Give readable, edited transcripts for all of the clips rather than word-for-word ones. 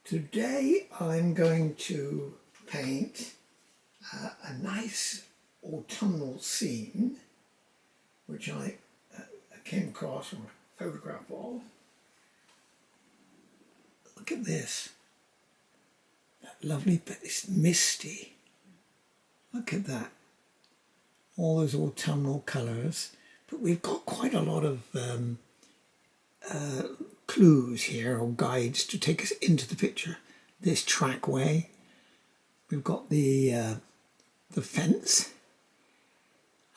Today I'm going to paint a nice autumnal scene which I came across from a photograph of. Look at this, that lovely, but it's misty. Look at that, all those autumnal colours, but we've got quite a lot of clues here or guides to take us into the picture. This trackway, we've got the fence,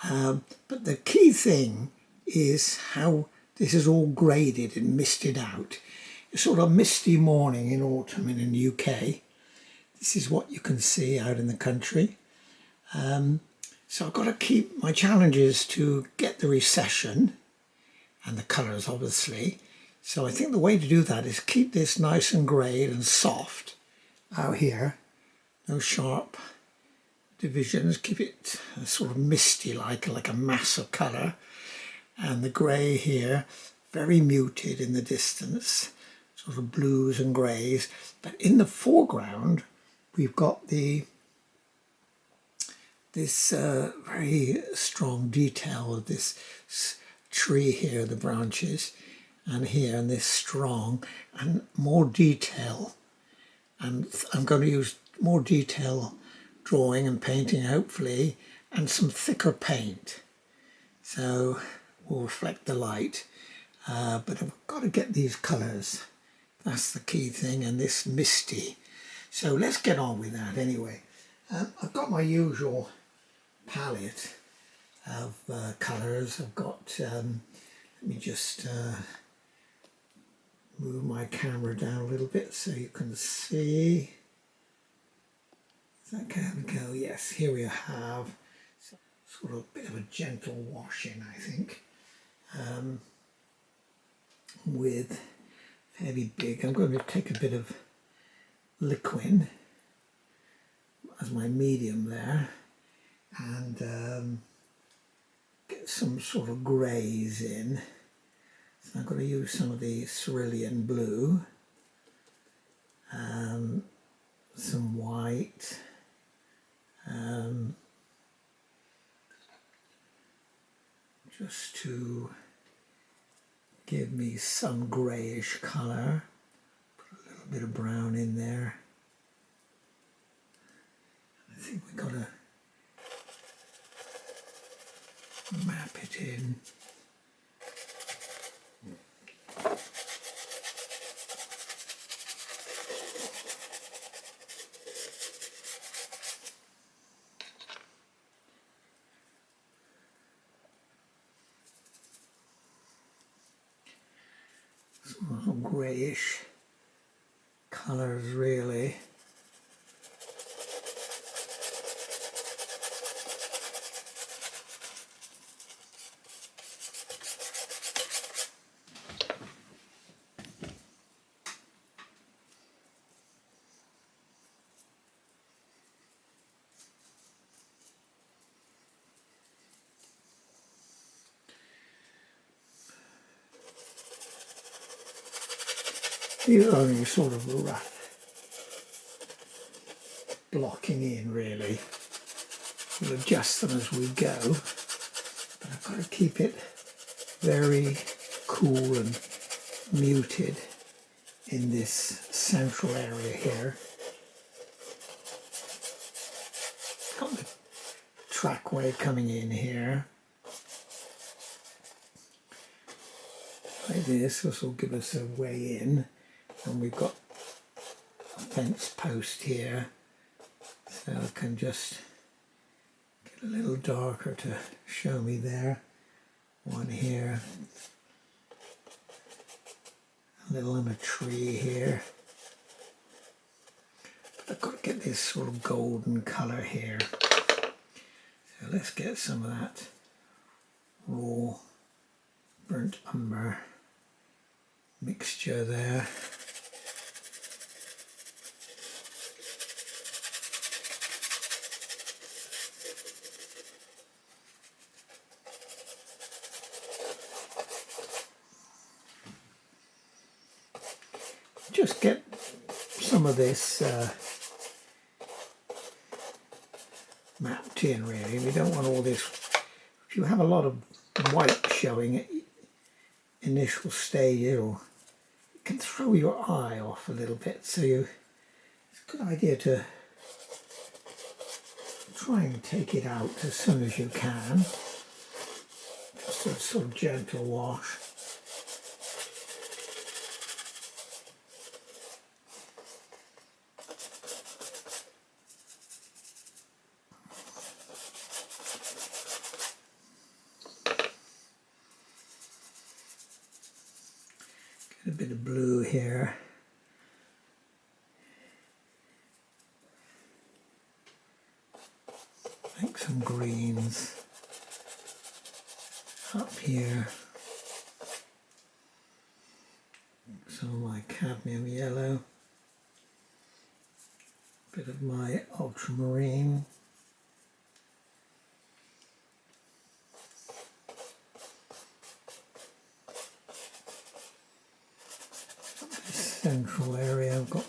but the key thing is how this is all graded and misted out. It's sort of a misty morning in autumn in the UK. This is what you can see out in the country. So I've got to keep my challenges to get the recession and the colours obviously. So I think the way to do that is keep this nice and greyed and soft out here. No sharp divisions, keep it sort of misty like a mass of colour. And the grey here, very muted in the distance, sort of blues and greys. But in the foreground, we've got this very strong detail of this tree here, the branches, and here, and this strong and more detail. And I'm going to use more detail drawing and painting, hopefully, and some thicker paint. So will reflect the light. But I've got to get these colours. That's the key thing, and this misty. So let's get on with that anyway. I've got my usual palette of colours. I've got, let me just move my camera down a little bit so you can see. Is that going to go? Yes, here we have sort of a bit of a gentle washing, I think, with fairly big. I'm going to take a bit of liquid as my medium there, and get some sort of greys in. So I'm going to use some of the cerulean blue, some white, just to give me some greyish colour. Put a little bit of brown in there. I think we've got to map it in. Some greyish colours really. These are only sort of rough blocking in really. We'll adjust them as we go, but I've got to keep it very cool and muted in this central area here. Got the trackway coming in here. Like this will give us a way in. And we've got a fence post here, so I can just get a little darker to show me there. One here, a little in a tree here. But I've got to get this sort of golden colour here. So let's get some of that raw burnt umber mixture there. Just get some of this mapped in really. We don't want all this. If you have a lot of white showing at initial stage, it can throw your eye off a little bit, so it's a good idea to try and take it out as soon as you can. Just a sort of gentle wash. Get a bit of blue here. Make some greens up here. Some of my cadmium yellow. Bit of my ultramarine. This central area I've got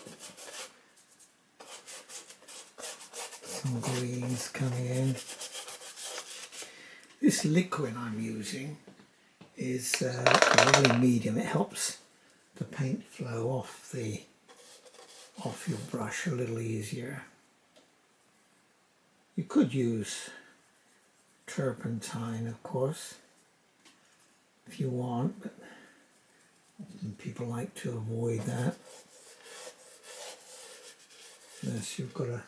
some greens coming in. This liquid I'm using is really medium. It helps the paint flow off your brush a little easier. You could use turpentine, of course, if you want, but often people like to avoid that unless you've got a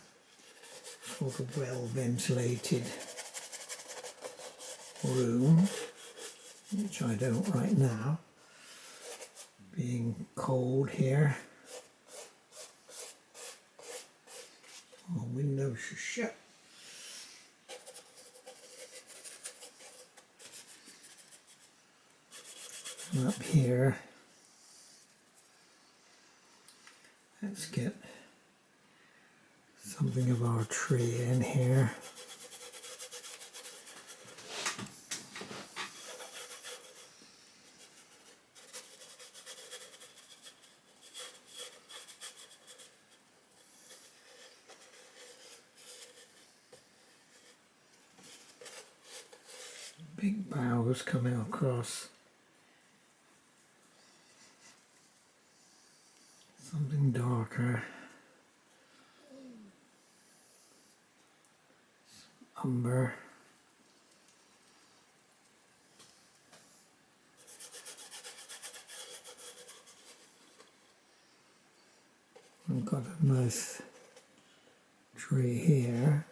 sort of well ventilated room, which I don't right now, being cold here. All windows are shut. And up here, let's get something of our tree in here. Big boughs coming across. Something darker. Umber. I've got a nice tree here.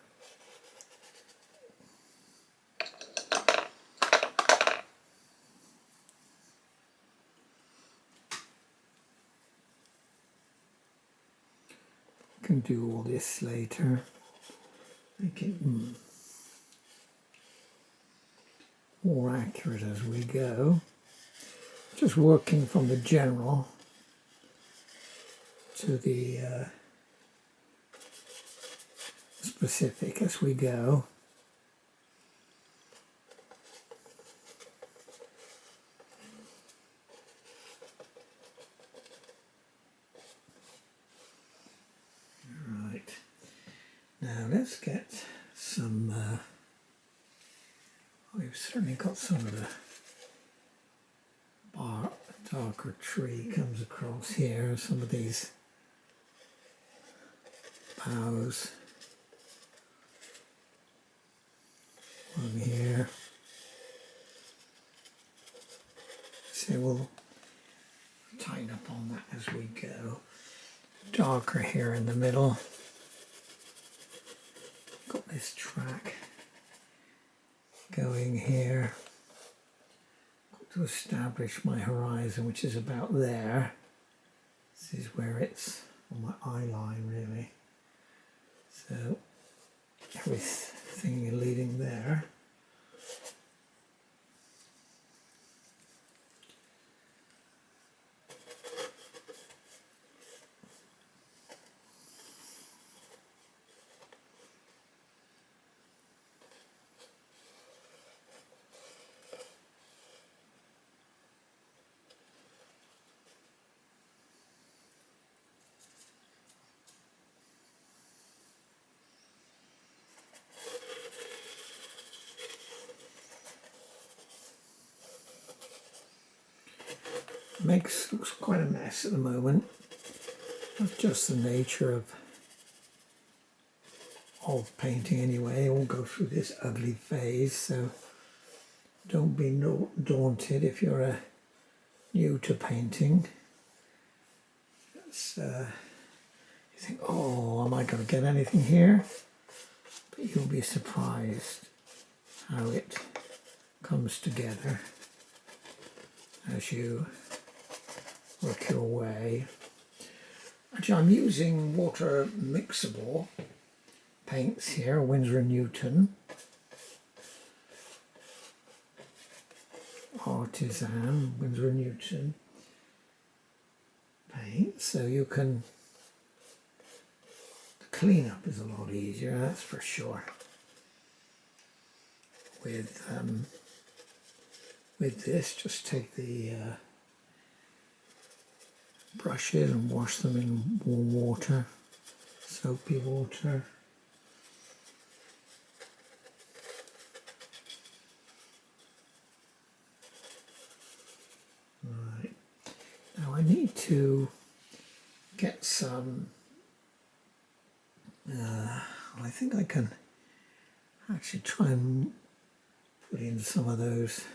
Can do all this later. Make it more accurate as we go. Just working from the general to the specific as we go. Right, now let's get some, we've certainly got some of the bark, darker tree comes across here, some of these boughs. One here. So we'll tighten up on that as we go. Darker here in the middle. Got this track going here. Got to establish my horizon, which is about there. This is where it's on my eye line, really. So everything leading there. looks quite a mess at the moment. That's just the nature of painting anyway. All go through this ugly phase, so don't be daunted if you're new to painting. You think, oh, am I going to get anything here? But you'll be surprised how it comes together as you work your way. Actually, I'm using water mixable paints here, Winsor & Newton, Artisan, Winsor & Newton paint, so you can, the cleanup is a lot easier, that's for sure. With this, just take the brushes and wash them in warm water, soapy water. Right, now I need to get some, I think I can actually try and put in some of those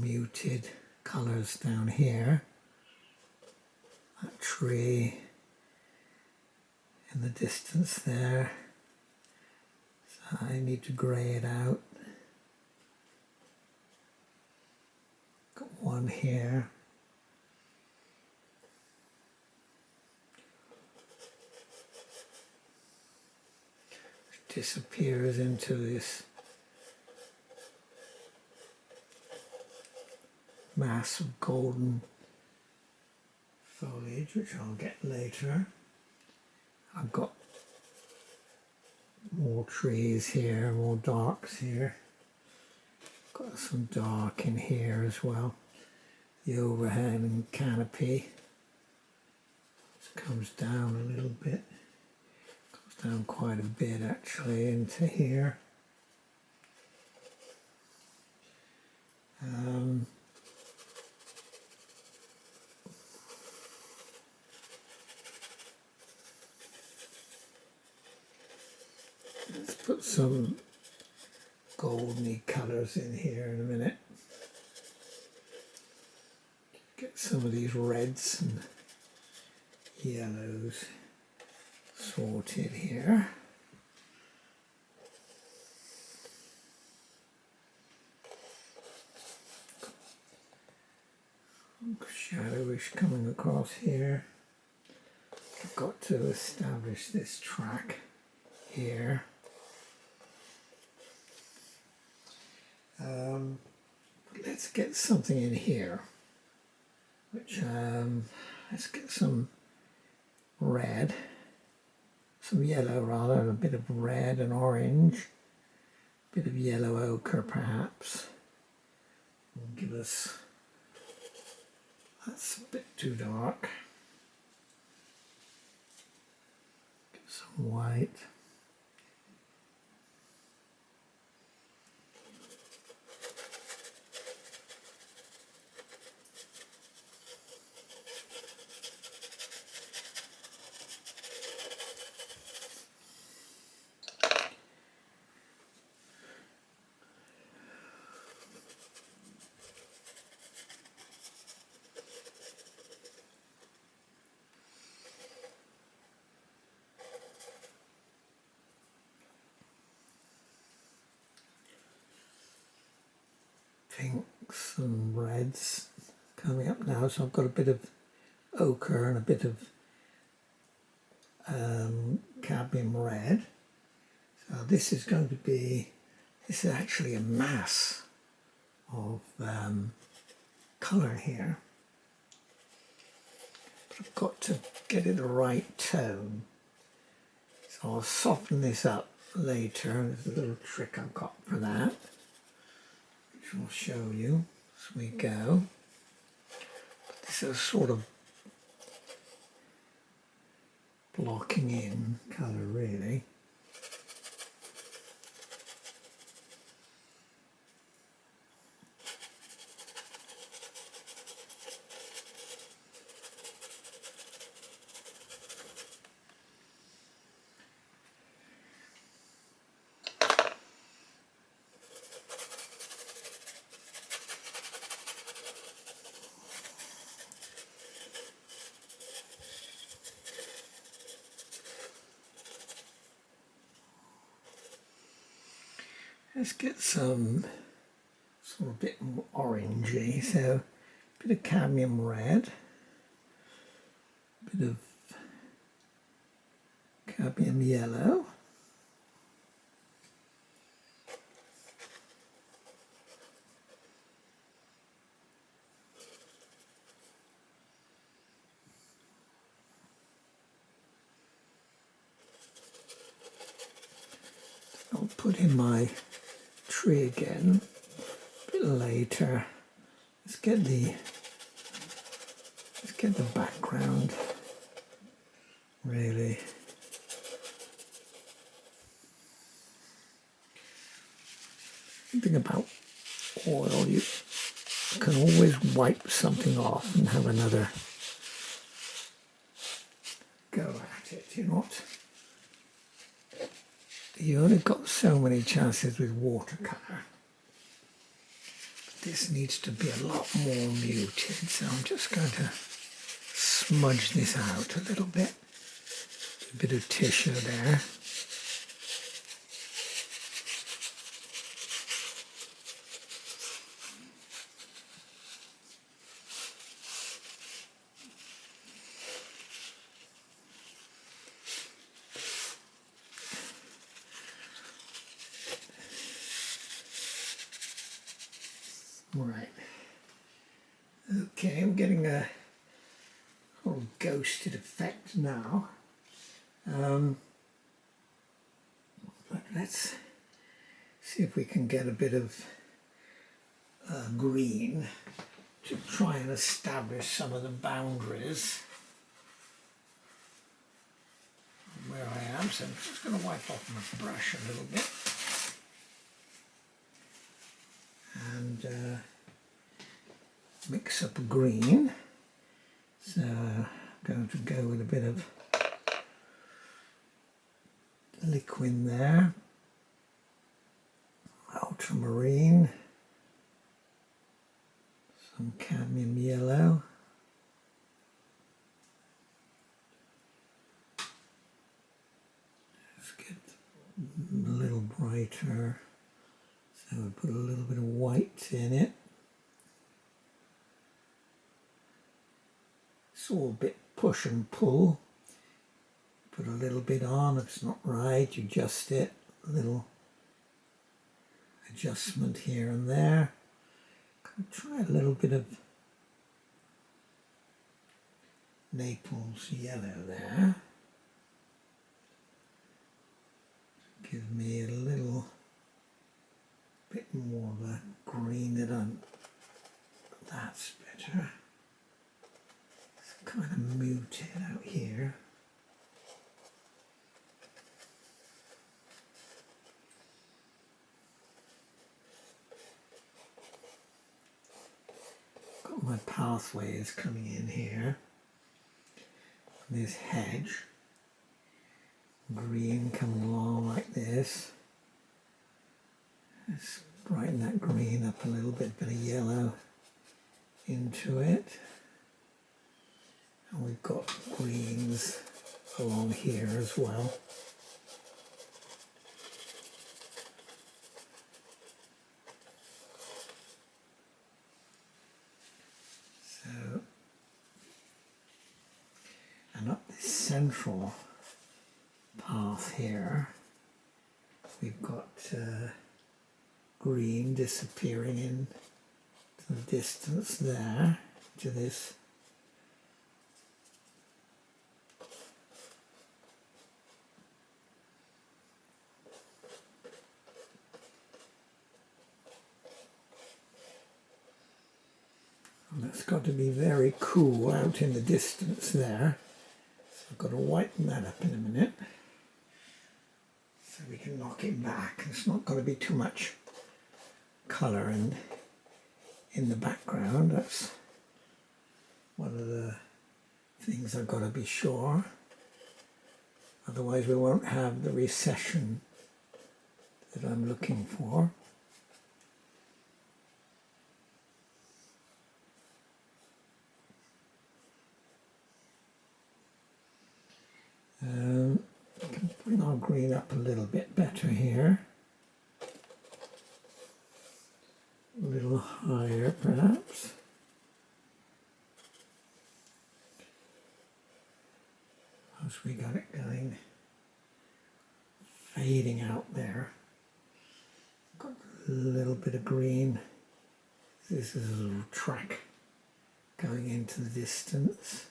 muted colours down here. That tree in the distance there. So I need to grey it out. Got one here. Which disappears into this mass of golden foliage, which I'll get later. I've got more trees here, more darks here. Got some dark in here as well. The overhanging canopy comes down a little bit. Comes down quite a bit actually into here. Let's put some golden colours in here in a minute. Get some of these reds and yellows sorted here. Shadowish coming across here. I've got to establish this track here. Let's get something in here, which let's get some red, some yellow rather, and a bit of red and orange, a bit of yellow ochre perhaps. Will give us, that's a bit too dark. Get some white. Pinks and reds coming up now, so I've got a bit of ochre and a bit of cadmium red. So this is going to be, this is actually a mass of colour here, but I've got to get it the right tone, so I'll soften this up later. There's a little trick I've got for that, I'll show you as we go. This is sort of blocking in colour really. Let's get some sort of bit more orangey, so a bit of cadmium red, a bit of cadmium yellow, I'll put in my tree again a bit later. Let's get the background really. The thing about oil, you can always wipe something off and have another go at it. You're not. You only got so many chances with watercolour. This needs to be a lot more muted, so I'm just going to smudge this out a little bit. A bit of tissue there. Right. Okay, I'm getting a whole ghosted effect now. But let's see if we can get a bit of green to try and establish some of the boundaries where I am. So I'm just going to wipe off my brush a little bit. And mix up a green. So I'm going to go with a bit of liquid there, ultramarine, some cadmium yellow, let's get a little brighter, so we put a little bit of white in it. It's all a bit push and pull. Put a little bit on, if it's not right, you adjust it. A little adjustment here and there. Try a little bit of Naples yellow there. Give me a little bit more of a green that I'm. That's better. It's kind of muted out here. Got my pathways coming in here. This hedge. Green coming along like this. Let's brighten that green up a little bit of yellow into it. And we've got greens along here as well. So, and up this central path here, we've got green disappearing into the distance there to this. And that's got to be very cool out in the distance there. So I've got to whiten that up in a minute so we can knock it back. It's not got to be too much colour in the background. That's one of the things I've got to be sure. Otherwise we won't have the recession that I'm looking for. I can bring our green up a little bit better here. A little higher perhaps. As we got it going, fading out there. Got a little bit of green. This is a little track going into the distance.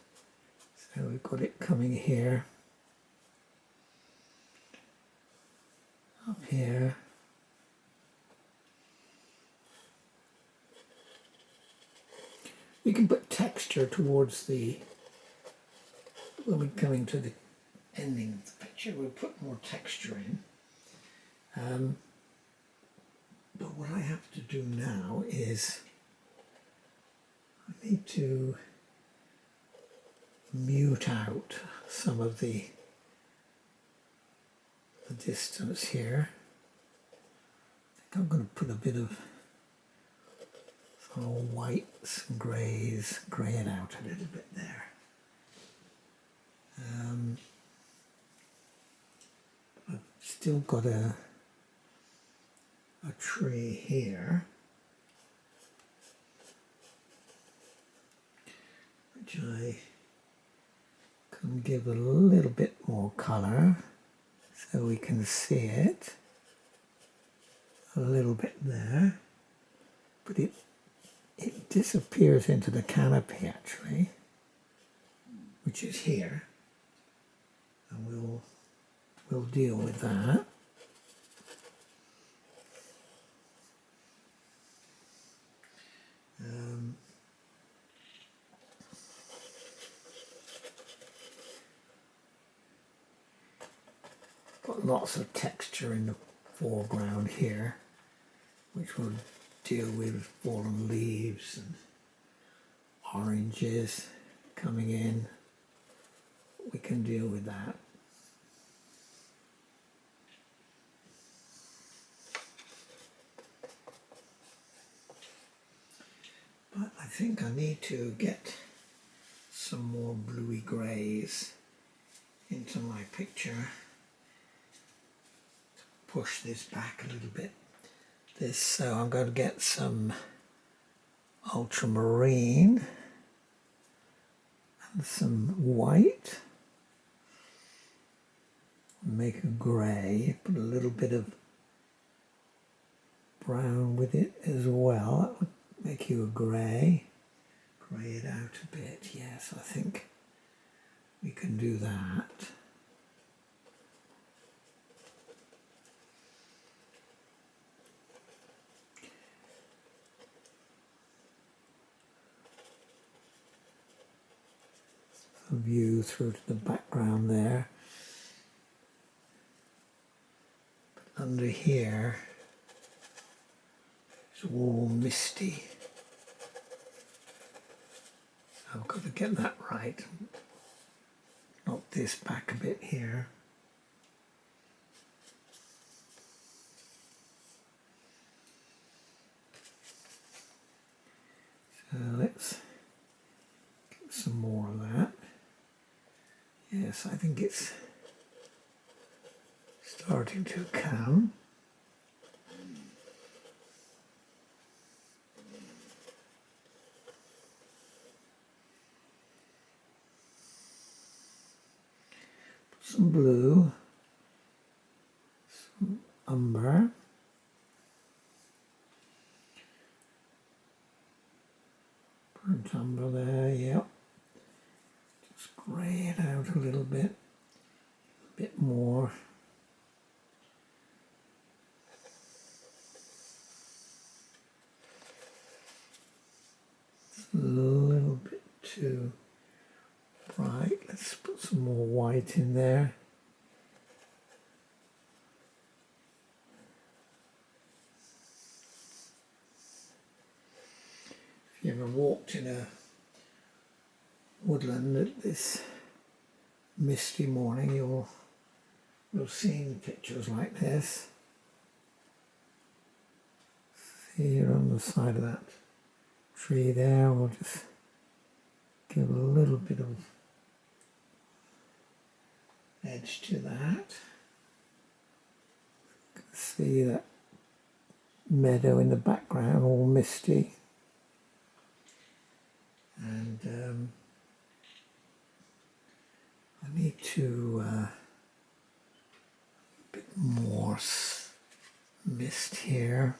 So we've got it coming here. Up here. We can put texture towards the, when we're coming to the ending of the picture, we'll put more texture in. But what I have to do now is I need to mute out some of the distance here. I think I'm going to put a bit of whites and greys, grey it out a little bit there. I've still got a tree here, which I can give a little bit more colour so we can see it a little bit there, but it disappears into the canopy actually, which is here, and we'll deal with that. Got lots of texture in the foreground here, which will deal with fallen leaves and oranges coming in. We can deal with that. But I think I need to get some more bluey greys into my picture. Push this back a little bit. So I'm going to get some ultramarine and some white. Make a grey, put a little bit of brown with it as well. That would make you a grey. Grey it out a bit. Yes, I think we can do that. View through to the background there. But under here it's all misty. So I've got to get that right. Knock this back a bit here. So let's get some more of that. Yes, I think it's starting to come. Some blue, some umber. Burnt umber there, yep. Just grey it out a little bit more. A little bit too bright. Let's put some more white in there. If you ever walked in a woodland at this misty morning, you'll see pictures like this. See here on the side of that tree there, we'll just give a little bit of edge to that. See that meadow in the background, all misty. And I need to a bit more mist here.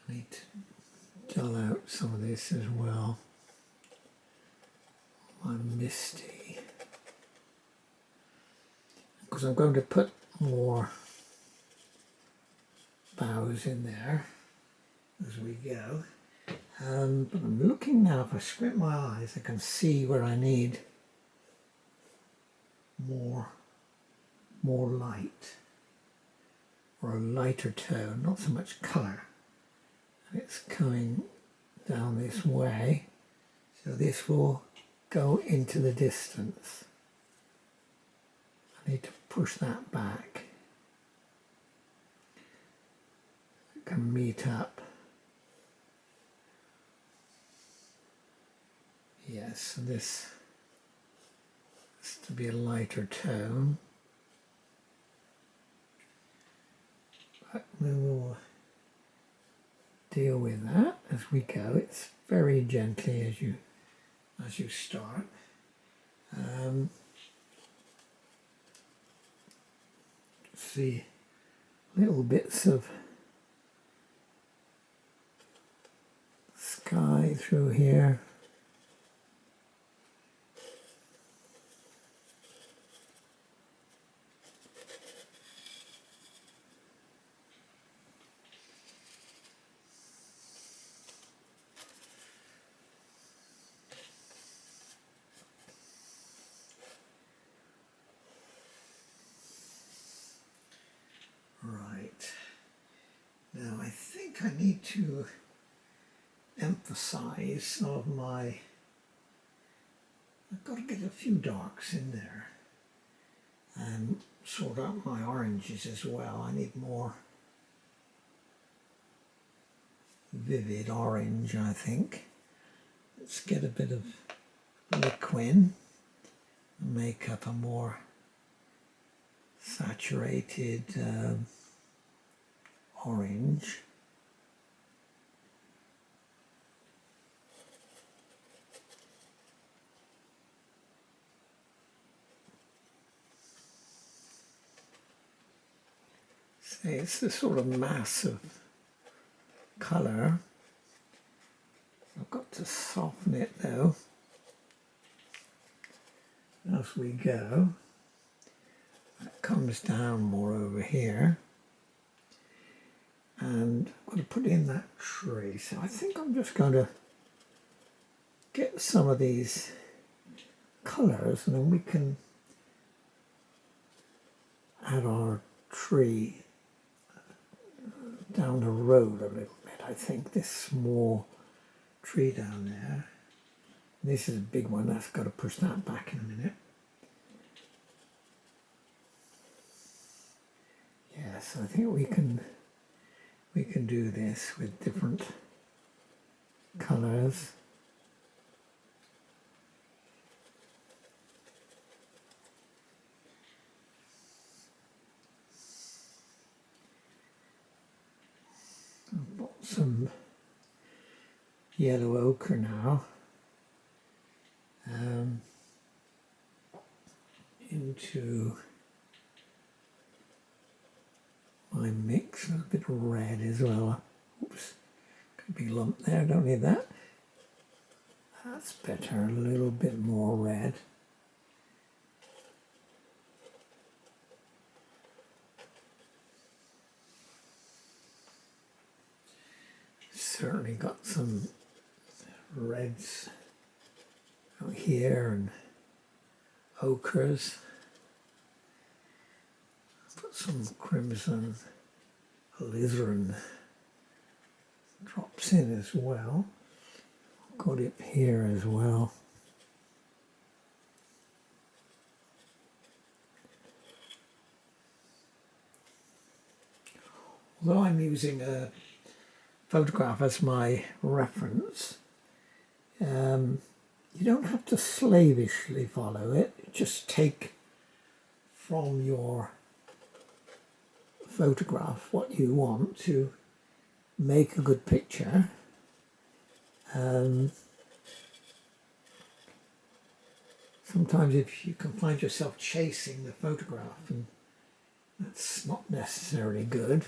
I need to dull out some of this as well. I'm misty. Because I'm going to put more boughs in there as we go. But I'm looking now, if I squint my eyes, I can see where I need more light, or a lighter tone, not so much colour. And it's coming down this way, so this will go into the distance. I need to push that back. It can meet up. Yes, so this has to be a lighter tone. But we will deal with that as we go. It's very gently as you start. See little bits of sky through here. Right, now I think I need to emphasize some of my, I've got to get a few darks in there and sort out my oranges as well. I need more vivid orange, I think. Let's get a bit of liquid and make up a more saturated orange. See, it's this sort of mass of colour. I've got to soften it though as we go. It comes down more over here, and I'm going to put in that tree. So I think I'm just going to get some of these colours, and then we can add our tree down the road a little bit. I think this small tree down there, this is a big one, that's got to push that back in a minute. Yes, I think we can do this with different colours. I've got some yellow ochre now into my mix. A bit of red as well. Oops, could be lumped there, don't need that. That's better, a little bit more red. Certainly got some reds out here and ochres. Put some crimson alizarin drops in as well. Got it here as well. Although I'm using a photograph as my reference, You don't have to slavishly follow it, just take from your photograph what you want to make a good picture. Sometimes if you can find yourself chasing the photograph, and that's not necessarily good.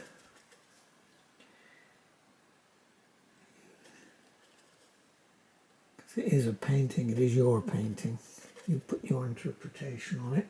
Because it is a painting, it is your painting. You put your interpretation on it.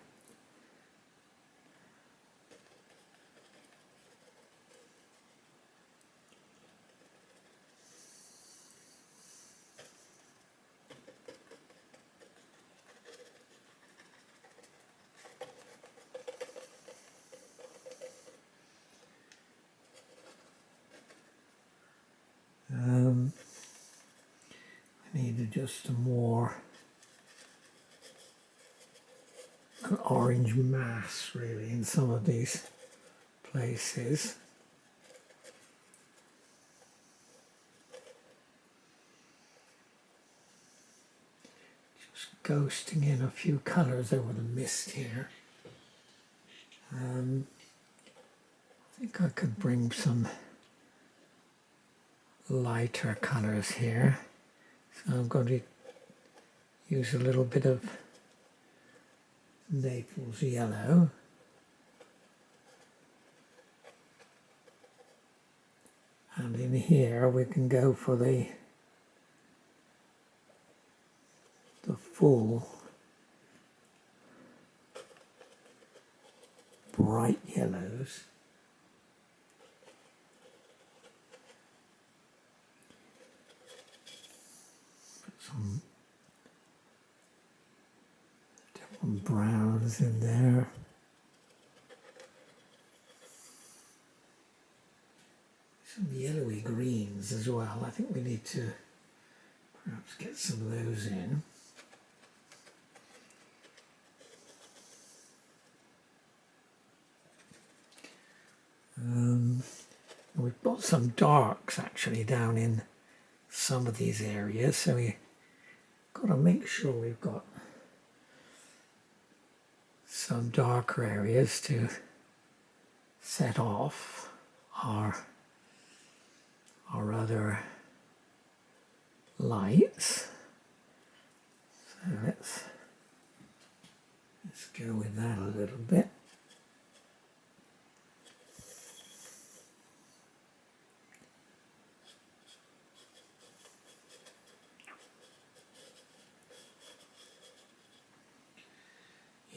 I need just a more an orange mass really in some of these places. Just ghosting in a few colours over the mist here. I think I could bring some lighter colours here. So I'm going to use a little bit of Naples yellow. And in here we can go for the full bright yellows. Put some different browns in there. Some yellowy greens as well. I think we need to perhaps get some of those in. We've got some darks actually down in some of these areas, so we've got to make sure we've got some darker areas to set off our other lights. So let's go with that a little bit.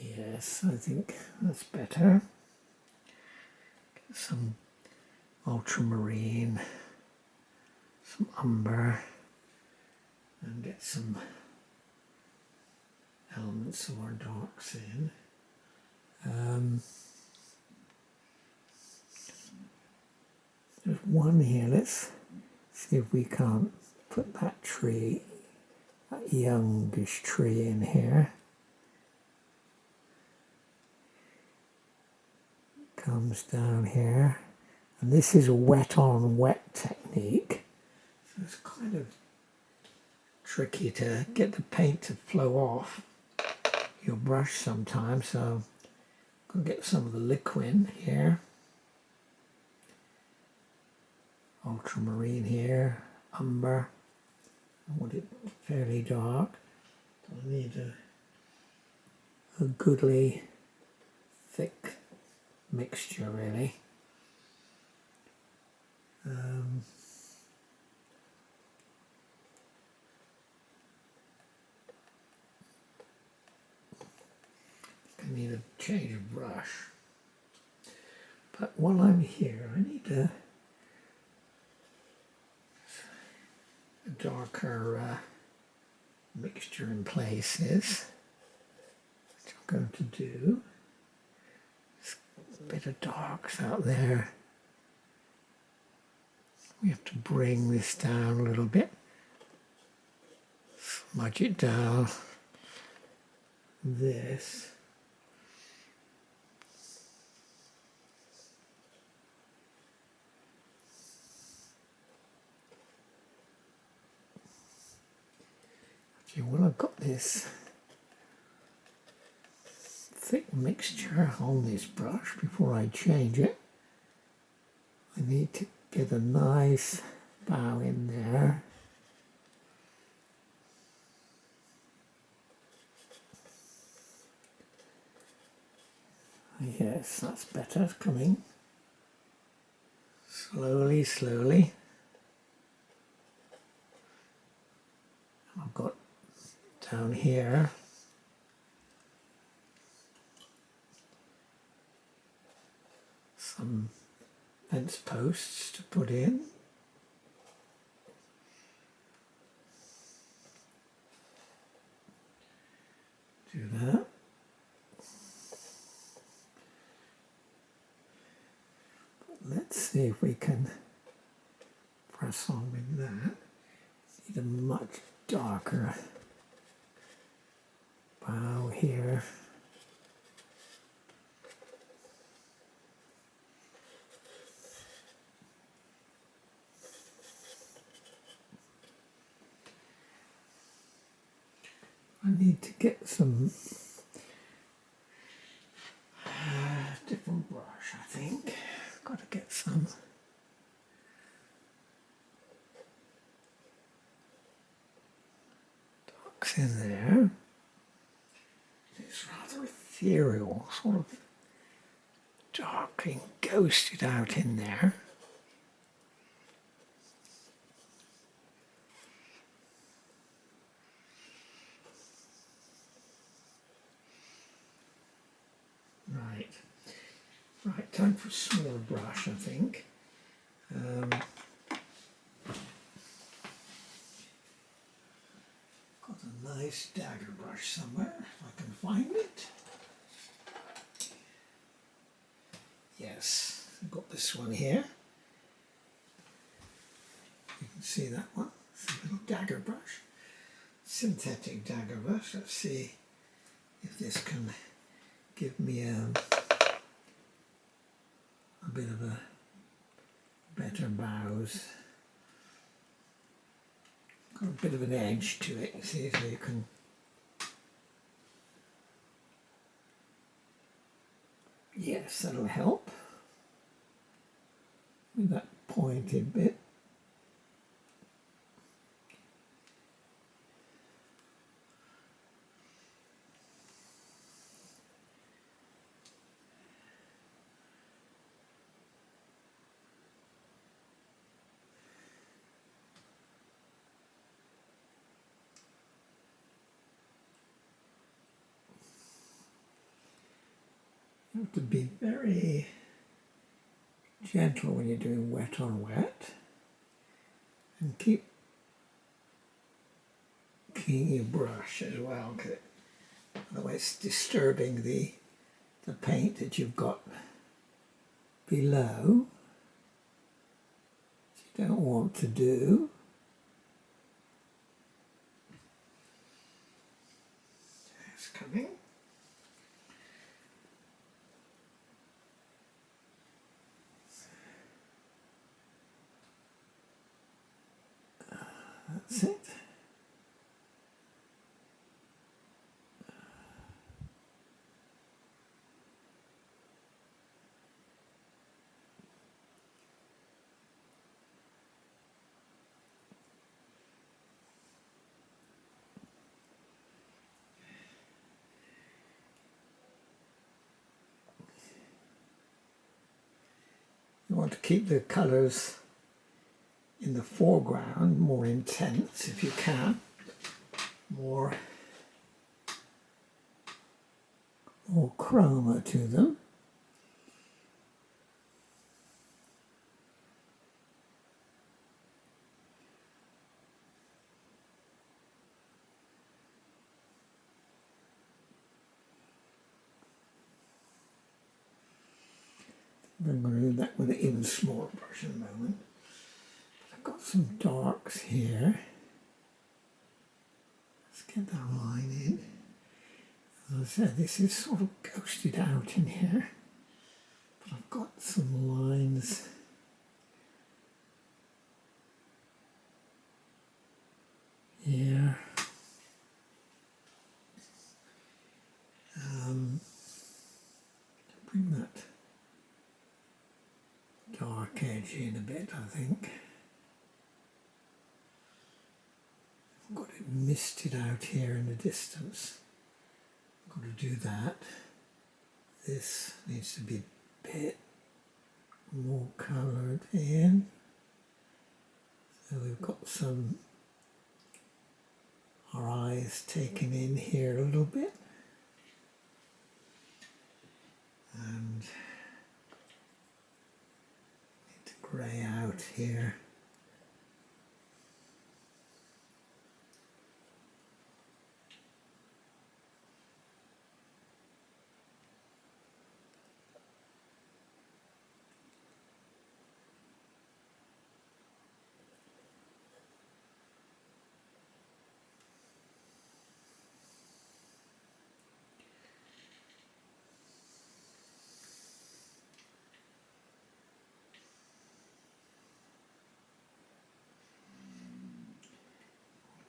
Yes, I think that's better. Get some ultramarine, some umber, and get some elements of our darks in. There's one here. Let's see if we can't put that tree, that youngish tree in here. Comes down here, and this is a wet on wet technique, so it's kind of tricky to get the paint to flow off your brush sometimes, so I'm going to get some of the liquid here, ultramarine here, umber. I want it fairly dark, so I need a goodly thick mixture really. I need a change of brush, but while I'm here I need a darker mixture in places, which I'm going to do. A bit of darks out there. We have to bring this down a little bit, smudge it down. This. Actually, well, I've got this thick mixture on this brush. Before I change it, I need to get a nice bow in there. Yes, that's better. It's coming. Slowly, slowly. I've got down here some fence posts to put in. Do that. Let's see if we can press on with that. Need a much darker bow here. I need to get some different brush, I think. Got to get some darks in there. It's rather ethereal, sort of dark and ghosted out in there. Right, time for a smaller brush, I think. Got a nice dagger brush somewhere, if I can find it. Yes, I've got this one here. You can see that one. It's a little dagger brush. Synthetic dagger brush. Let's see if this can give me a bit of a better bows. Got a bit of an edge to it, you see, so you can yes, that'll help with that pointed bit. You have to be very gentle when you're doing wet on wet, and keep cleaning your brush as well, because otherwise it's disturbing the paint that you've got below, which you don't want to do. It's coming. That's it. You want to keep the colours in the foreground more intense if you can, more chroma to them. I'm going to do that with an even smaller brush in a moment. But I've got some darks here. Let's get that line in. As I said, this is sort of ghosted out in here. But I've got some lines here. Bring that dark edge in a bit, I think. I've got it misted out here in the distance. I've got to do that. This needs to be a bit more coloured in. So we've got our eyes taken in here a little bit. And need to grey out here.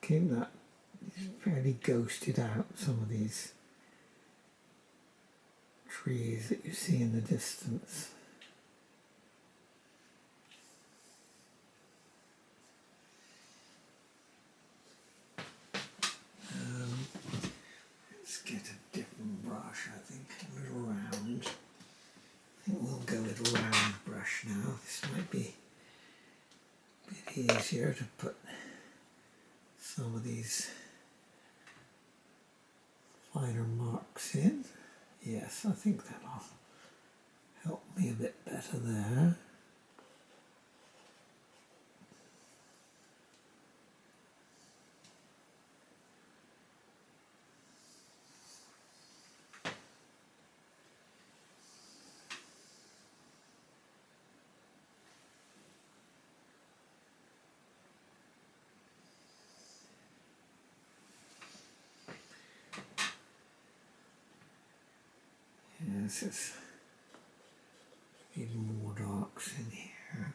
Keep that fairly ghosted out, some of these trees that you see in the distance. Let's get a different brush, I think, a little round. I think we'll go with a round brush now. This might be a bit easier to put some of these finer marks in. Yes, I think that'll help me a bit better there. Yes, it's even more darks in here.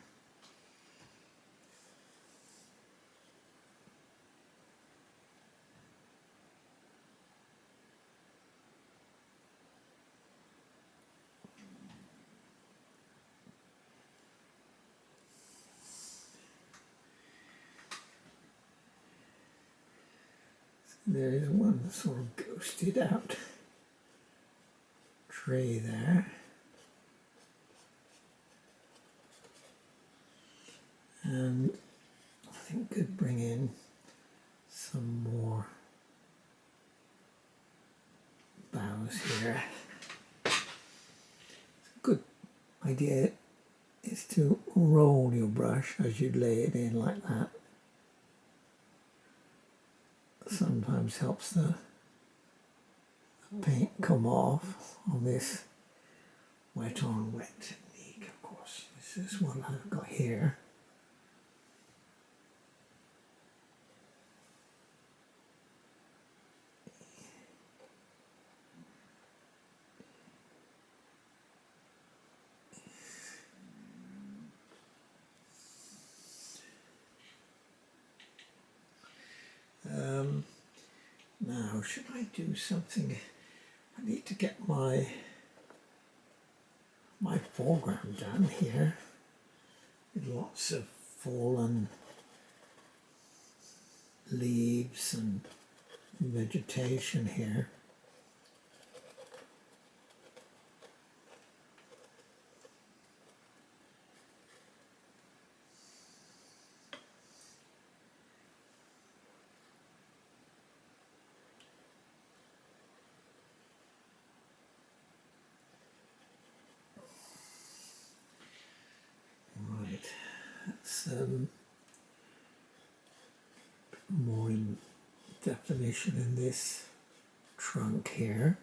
There is one sort of ghosted out tree there. And I think could bring in some more boughs here. A good idea is to roll your brush as you lay it in like that. Sometimes helps the paint come off on this wet on wet technique, of course. This is what I've got here. Now, should I do something? I need to get my foreground done here with lots of fallen leaves and vegetation here. More in definition in this trunk here.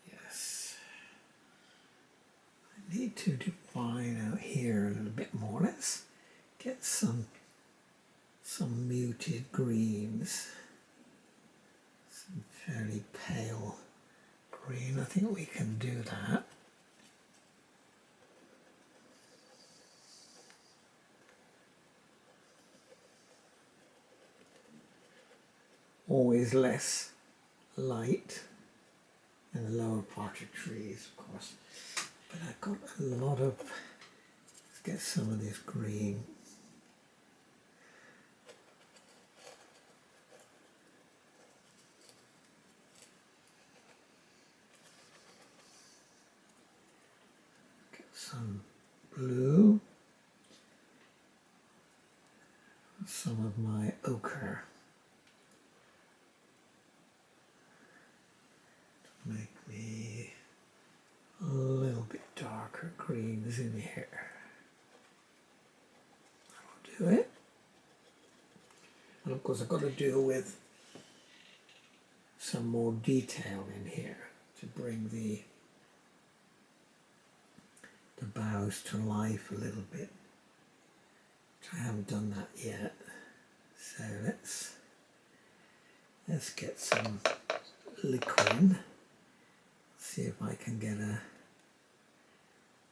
Yes, I need to define out here a little bit more. Let's get some muted greens. Fairly pale green. I think we can do that. always less light in the lower part of trees, of course. But I've got a lot of, let's get some of this green. Get some blue. Some of my ochre to make me a little bit darker greens in here. That'll do it. And of course I've got to deal with some more detail in here to bring the boughs to life a little bit. I haven't done that yet, so let's get some liquid. See if I can get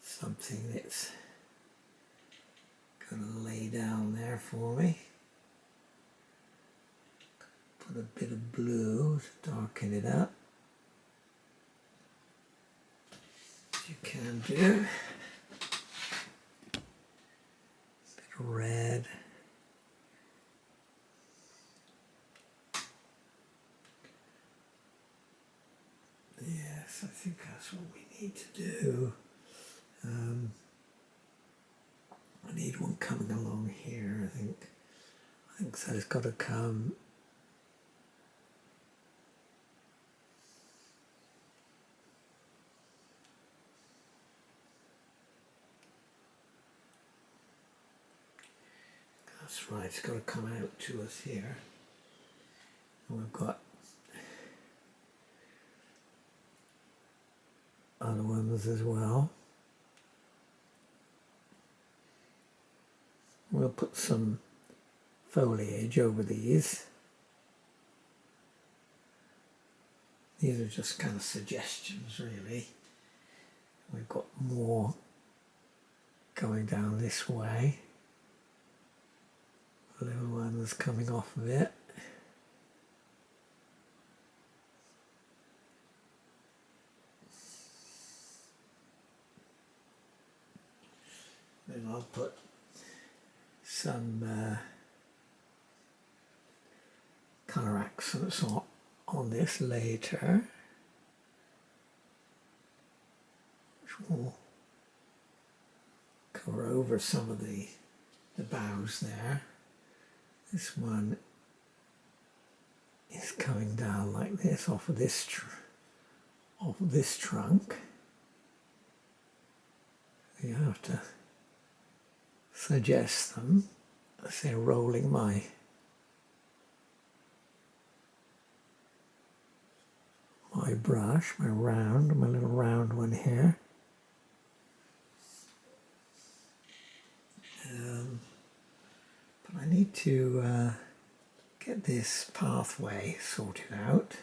something that's going to lay down there for me. Put a bit of blue to darken it up, as you can do. Red. Yes, I think that's what we need to do. I need one coming along here, I think so. It's got to come. That's right, it's got to come out to us here. And we've got other ones as well. We'll put some foliage over these. These are just kind of suggestions, really. We've got more going down this way. Little ones coming off of it. Then I'll put some colour accents on this later, which will cover over some of the boughs there. This one is coming down like this off of this trunk. You have to suggest them as they're rolling my brush, my little round one here. But I need to get this pathway sorted out.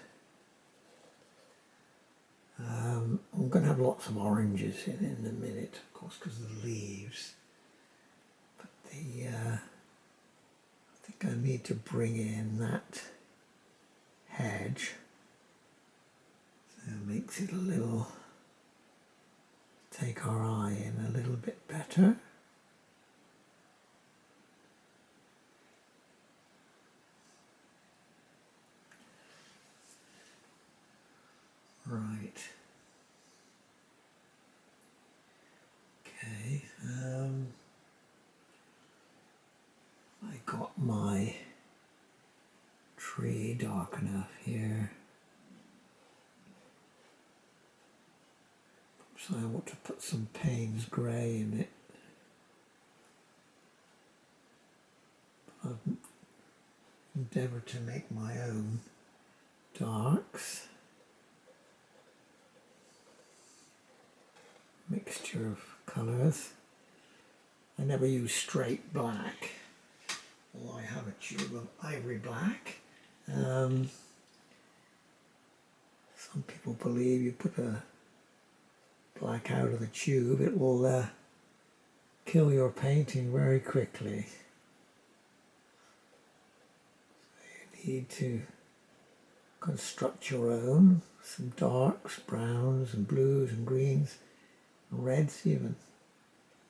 I'm going to have lots of oranges in a minute, of course, because of the leaves. But I think I need to bring in that hedge. So it makes it take our eye in a little bit better. Right. Okay. I got my tree dark enough here. So I want to put some Payne's grey in it. I've endeavoured to make my own darks. Mixture of colours. I never use straight black, although I have a tube of ivory black. Some people believe you put a black out of the tube, it will kill your painting very quickly. So you need to construct your own, some darks, browns and blues and greens, and reds even.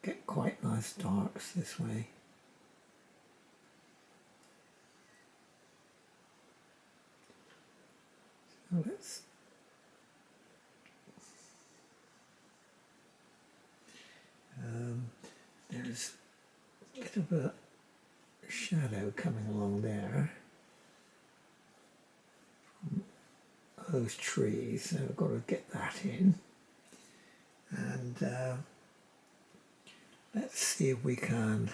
Get quite nice darks this way. So there's a bit of a shadow coming along there from those trees, so I've got to get that in. And let's see if we can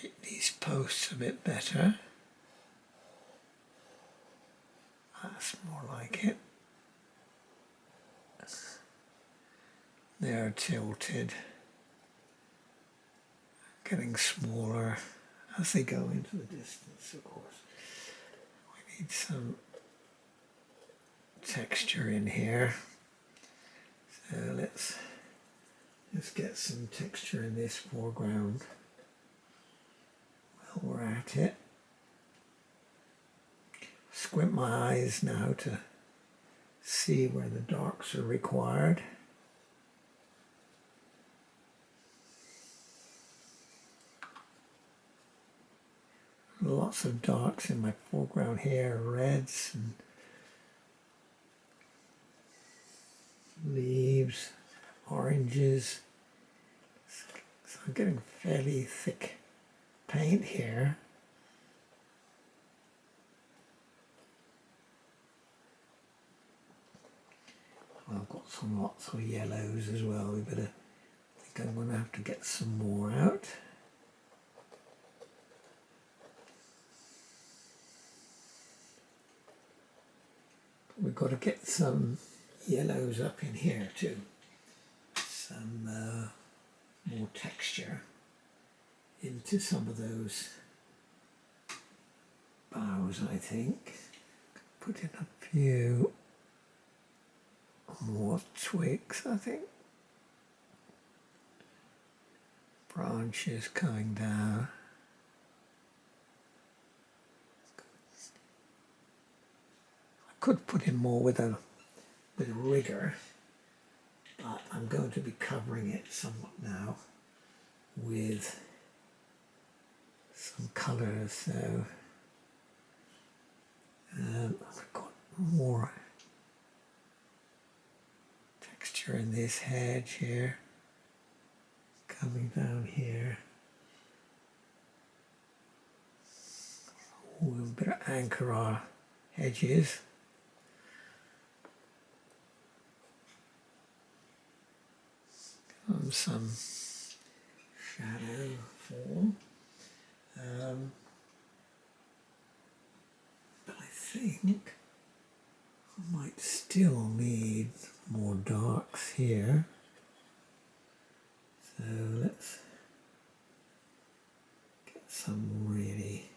shape these posts a bit better. That's more like it. They're tilted, getting smaller as they go into the distance, of course. We need some texture in here. So let's get some texture in this foreground while we're at it. Squint my eyes now to see where the darks are required. Lots of darks in my foreground here, reds and leaves, oranges. So I'm getting fairly thick paint here. I've got some lots of yellows as well. I think I'm going to have to get some more out. We've got to get some yellows up in here too. Some more texture into some of those boughs, I think. Put in a few more twigs, I think. Branches coming down. Could put in more with a bit of rigor, but I'm going to be covering it somewhat now with some colours. So I've got more texture in this hedge here, coming down here. We'll better anchor our hedges. Some shadow form, but I think I might still need more darks here, so let's get some really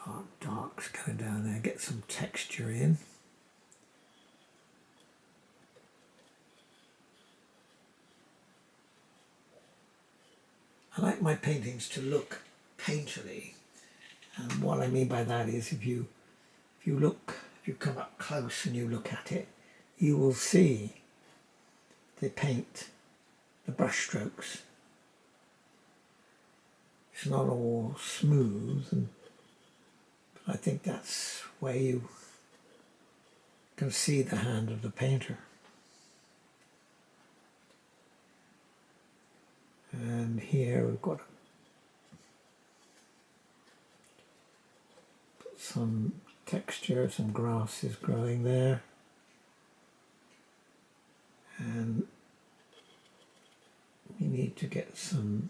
dark darks going down there, get some texture in. I like my paintings to look painterly, and what I mean by that is if you come up close and you look at it, you will see the paint, the brush strokes. It's not all smooth, but I think that's where you can see the hand of the painter. And here we've got some texture, some grasses growing there, and we need to get some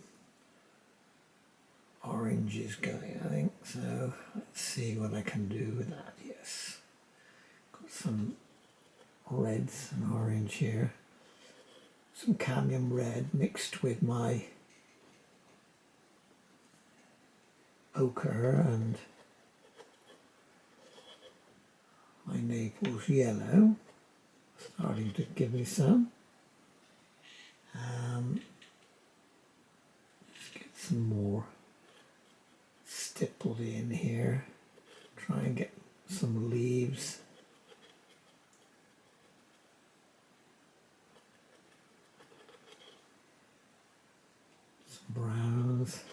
oranges going, I think. So let's see what I can do with that. Yes, got some reds and orange here. Some cadmium red mixed with my ochre and my Naples yellow, starting to give me some. Let's get some more stipple filled in here. Try and get some leaves. Some browns.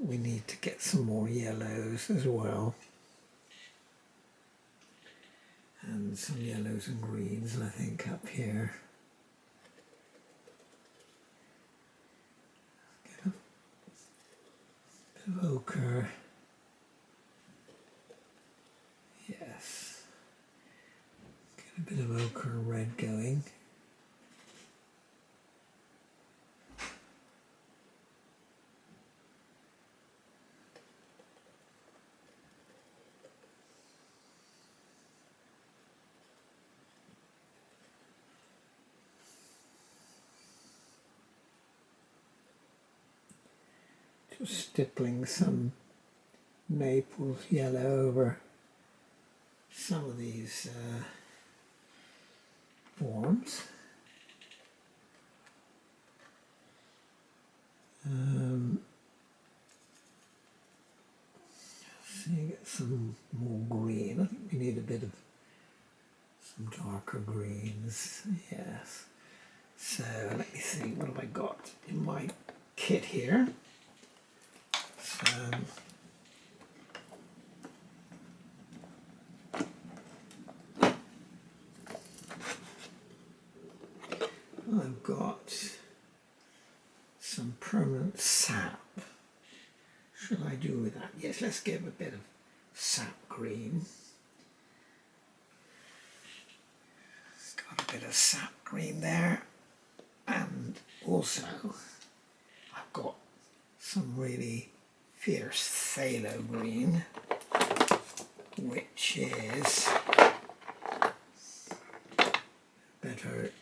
We need to get some more yellows as well. And some yellows and greens, I think, up here. Get a bit of ochre. Yes. Get a bit of ochre red going. Just stippling some Naples yellow over some of these forms. See, get some more green. I think we need a bit of some darker greens. Yes. So let me see, what have I got in my kit here? I've got some permanent sap. Should I do with that? Yes, let's give a bit of sap green. It's got a bit of sap green there. And also, I've got some really fierce phthalo green, which is better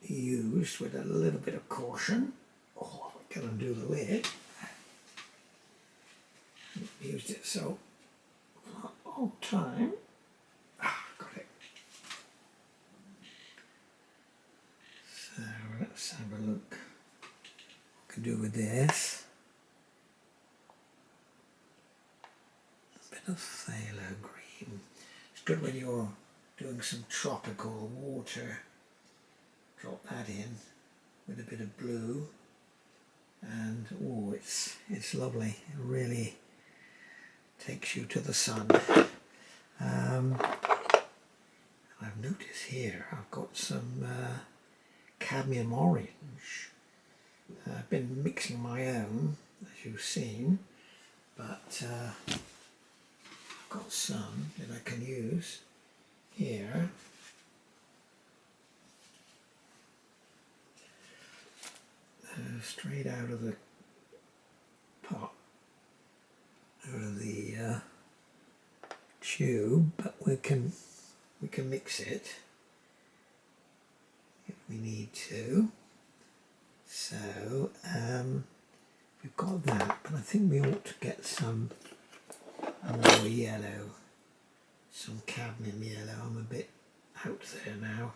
used with a little bit of caution. Oh, I can undo the lid. I've used it so a long time. Ah, got it. So let's have a look what I can do with this. A bit of phthalo green. It's good when you're doing some tropical water. Drop that in with a bit of blue, and oh, it's lovely. It really takes you to the sun. I've noticed here I've got some cadmium orange. I've been mixing my own, as you've seen, but I've got some that I can use here. Straight out of the pot, out of the tube, but we can mix it if we need to. So we've got that, but I think we ought to get some more yellow, some cadmium yellow. I'm a bit out there now,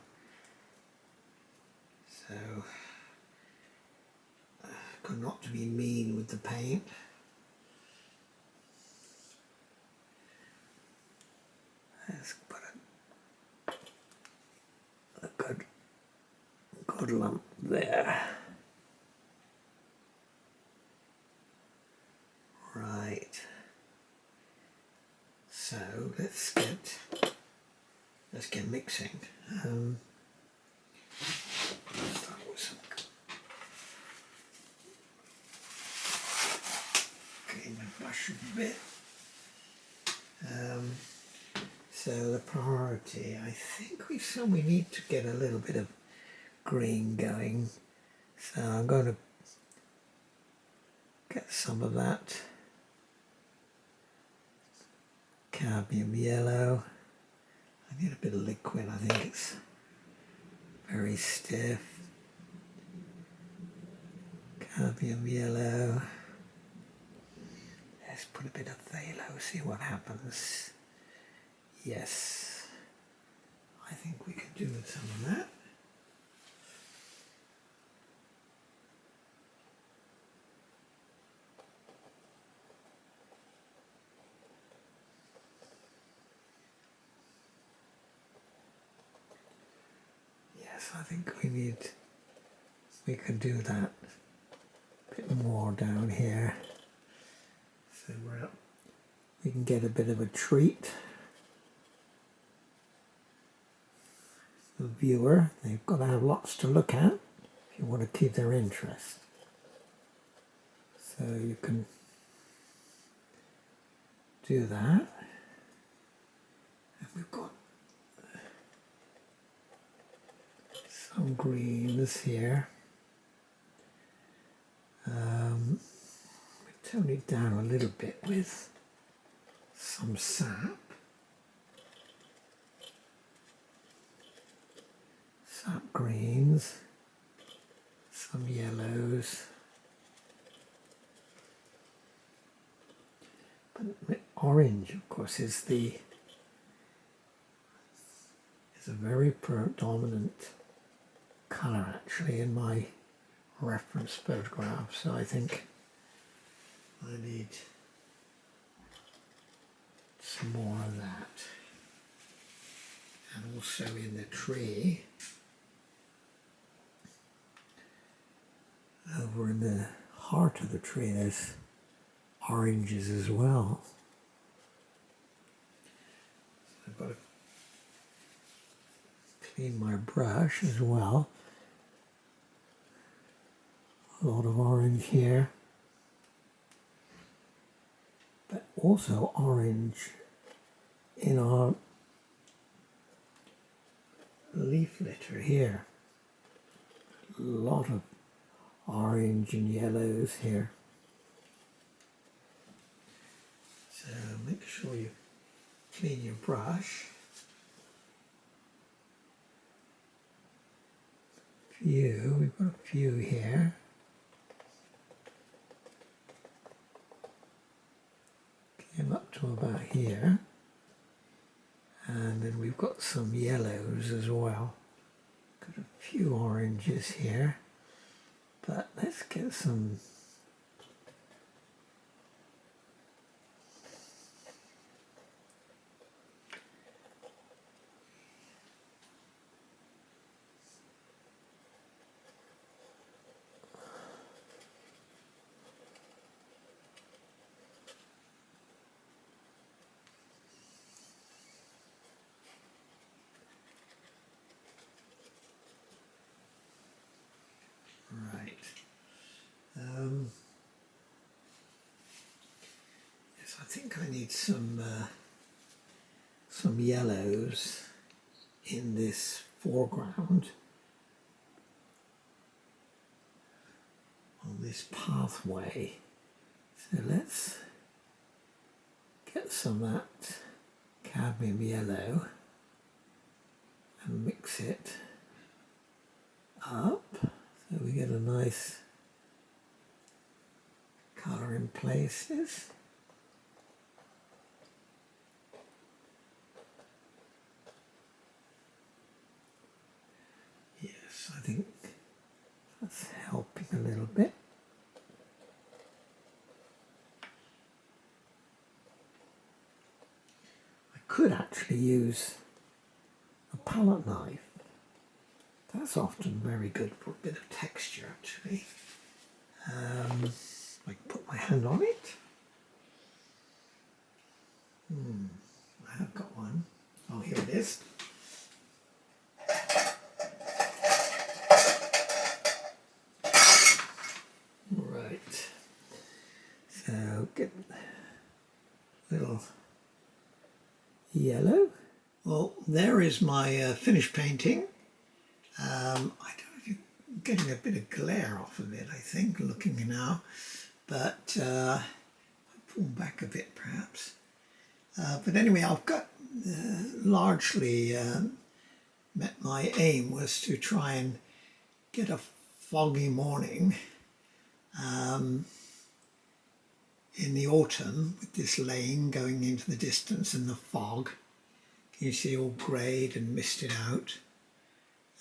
so got not to be mean with the paint. Let's put a good lump there. Right. So let's get mixing. Start with some. Clean my brush a bit. So the priority, I think we need to get a little bit of green going. So I'm going to get some of that cadmium yellow. I need a bit of liquid, I think it's very stiff. Cadmium yellow. Let's put a bit of phthalo, see what happens. Yes, I think we could do with some of that. Yes, I think we could do that. A bit more down here. So we can get a bit of a treat. The viewer, they've got to have lots to look at if you want to keep their interest. So you can do that. And we've got some greens here. Tone it down a little bit with some sap. Sap greens, some yellows. But orange, of course, is a very predominant colour actually in my reference photograph. So I think I need some more of that. And also in the tree, over in the heart of the tree, there's oranges as well. So I've got to clean my brush as well. A lot of orange here. But also orange in our leaf litter here. A lot of orange and yellows here. So make sure you clean your brush. We've got a few here. Came up to about here, and then we've got some yellows as well. Got a few oranges here, but let's get some yes, I think I need some yellows in this foreground on this pathway. So let's get some of that cadmium yellow and mix it up so we get a nice colour in places. Yes, I think that's helping a little bit. I could actually use a palette knife. That's often very good for a bit of texture actually. I can put my hand on it. I have got one. Oh, here it is. Right. So get a little yellow. Well, there is my finished painting. I don't know if you're getting a bit of glare off of it, I think, looking now, but I'll pull back a bit perhaps. But anyway, I've got largely met my aim was to try and get a foggy morning in the autumn with this lane going into the distance and the fog. You see all greyed and misted out.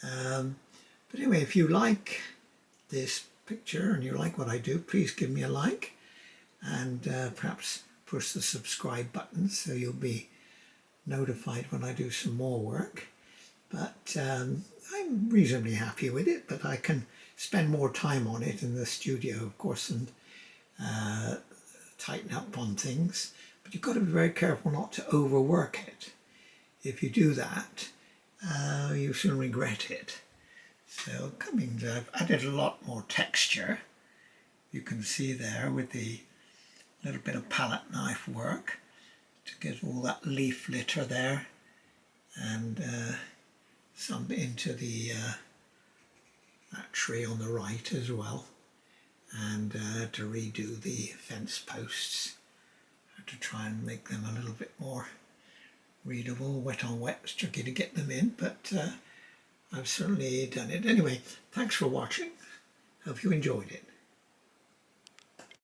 But anyway, if you like this picture and you like what I do, please give me a like and perhaps push the subscribe button so you'll be notified when I do some more work. But I'm reasonably happy with it, but I can spend more time on it in the studio, of course, and tighten up on things. But you've got to be very careful not to overwork it. If you do that, you soon regret it. So I've added a lot more texture. You can see there with the little bit of palette knife work to get all that leaf litter there, and some into the that tree on the right as well, and to redo the fence posts to try and make them a little bit more readable. Wet on wet, it's tricky to get them in, but I've certainly done it. Anyway, thanks for watching. Hope you enjoyed it.